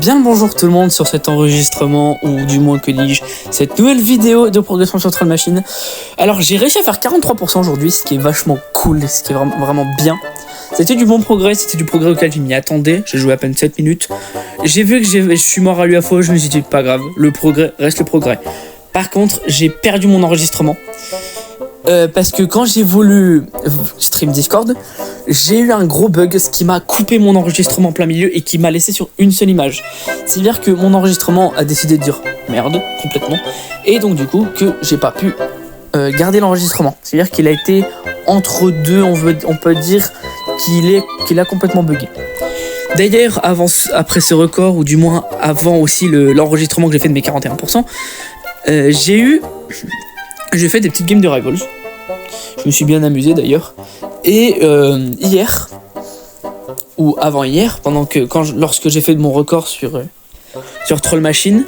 Bien le bonjour tout le monde sur cet enregistrement, ou du moins que dis-je, cette nouvelle vidéo de progression sur Troll Machine. Alors j'ai réussi à faire 43% aujourd'hui, ce qui est vachement cool, ce qui est vraiment bien. C'était du bon progrès, c'était du progrès auquel je m'y attendais, j'ai joué à peine 7 minutes. J'ai vu que je suis mort à l'UFO, je me suis dit pas grave, le progrès reste le progrès. Par contre, j'ai perdu mon enregistrement. Parce que quand j'ai voulu stream Discord, j'ai eu un gros bug, ce qui m'a coupé mon enregistrement en plein milieu et qui m'a laissé sur une seule image. C'est-à-dire que mon enregistrement a décidé de dire merde complètement, et donc du coup que j'ai pas pu garder l'enregistrement. C'est-à-dire qu'il a été entre deux, on peut dire qu'il a complètement bugué. D'ailleurs, après ce record, ou du moins avant aussi l'enregistrement que j'ai fait de mes 41%, j'ai fait des petites games de Rivals. Je me suis bien amusé d'ailleurs. Et hier, ou avant-hier, lorsque j'ai fait mon record sur Troll Machine,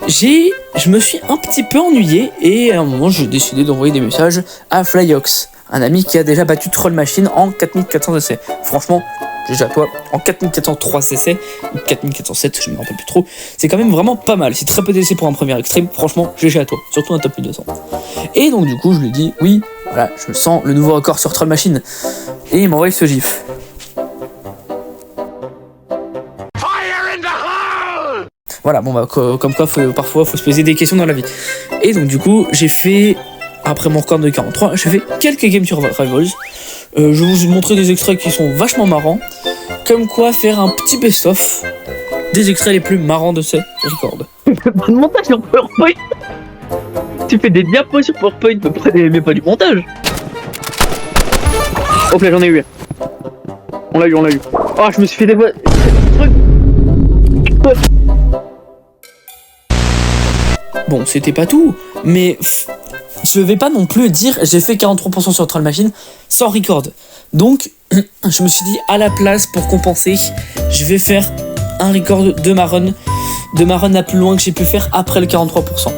je me suis un petit peu ennuyé, et à un moment j'ai décidé d'envoyer des messages à Flyox, un ami qui a déjà battu Troll Machine en 4400 essais. Franchement, déjà toi, en 4403 essais, ou 4407, je ne me rappelle plus trop, c'est quand même vraiment pas mal. C'est très peu d'essais pour un premier extrême, franchement, GG à toi, surtout un top 1200. Et donc du coup, je lui ai dit, oui, voilà, je sens le nouveau record sur Troll Machine. Et il m'a envoyé ce gif. Voilà, bon bah, comme quoi, parfois, faut se poser des questions dans la vie. Et donc du coup, j'ai fait, après mon record de 43, j'ai fait quelques games sur Rivals. Je vais vous montrer des extraits qui sont vachement marrants. Comme quoi faire un petit best-of des extraits les plus marrants de ces records. Pas de montage sur PowerPoint. Tu fais des diapos sur PowerPoint, mais pas du montage. Hop là, j'en ai eu. On l'a eu. Oh, je me suis fait des... Bon, c'était pas tout, mais je vais pas non plus dire j'ai fait 43% sur Troll Machine sans record. Donc, je me suis dit, à la place, pour compenser, je vais faire un record de ma run la plus loin que j'ai pu faire après le 43%.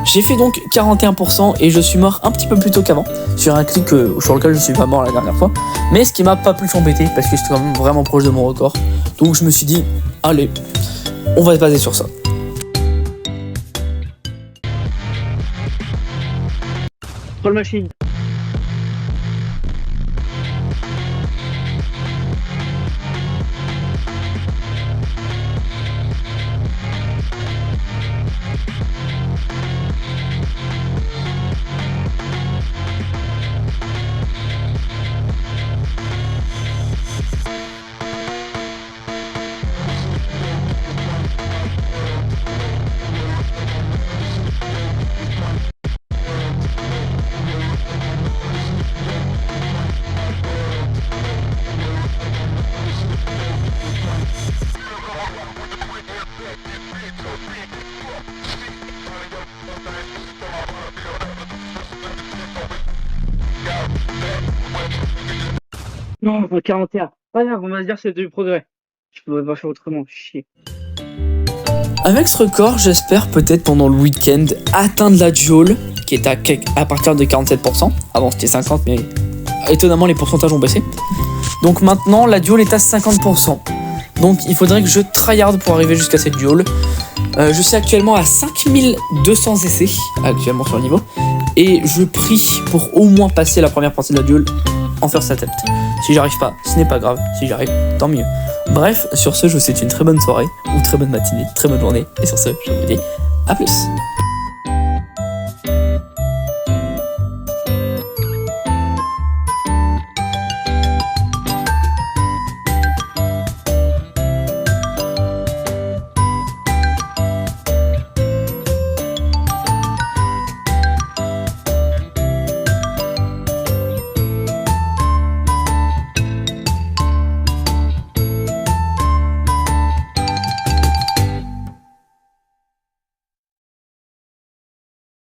J'ai fait donc 41% et je suis mort un petit peu plus tôt qu'avant, sur un clic sur lequel je suis pas mort la dernière fois, mais ce qui m'a pas plus embêté parce que j'étais quand même vraiment proche de mon record. Donc je me suis dit, allez, on va se baser sur ça. Troll Machine. Non, 41. Pas grave, on va se dire que c'est du progrès. Je pourrais pas faire autrement, chier. Avec ce record, j'espère peut-être pendant le week-end atteindre la duel, qui est à partir de 47%. Avant c'était 50%, mais étonnamment les pourcentages ont baissé. Donc maintenant la duel est à 50%. Donc il faudrait que je tryhard pour arriver jusqu'à cette duel. Je suis actuellement à 5200 essais actuellement sur le niveau. Et je prie pour au moins passer la première partie de la duel en first attempt. Si j'arrive pas, ce n'est pas grave. Si j'arrive, tant mieux. Bref, sur ce, je vous souhaite une très bonne soirée, ou très bonne matinée, très bonne journée. Et sur ce, je vous dis à plus.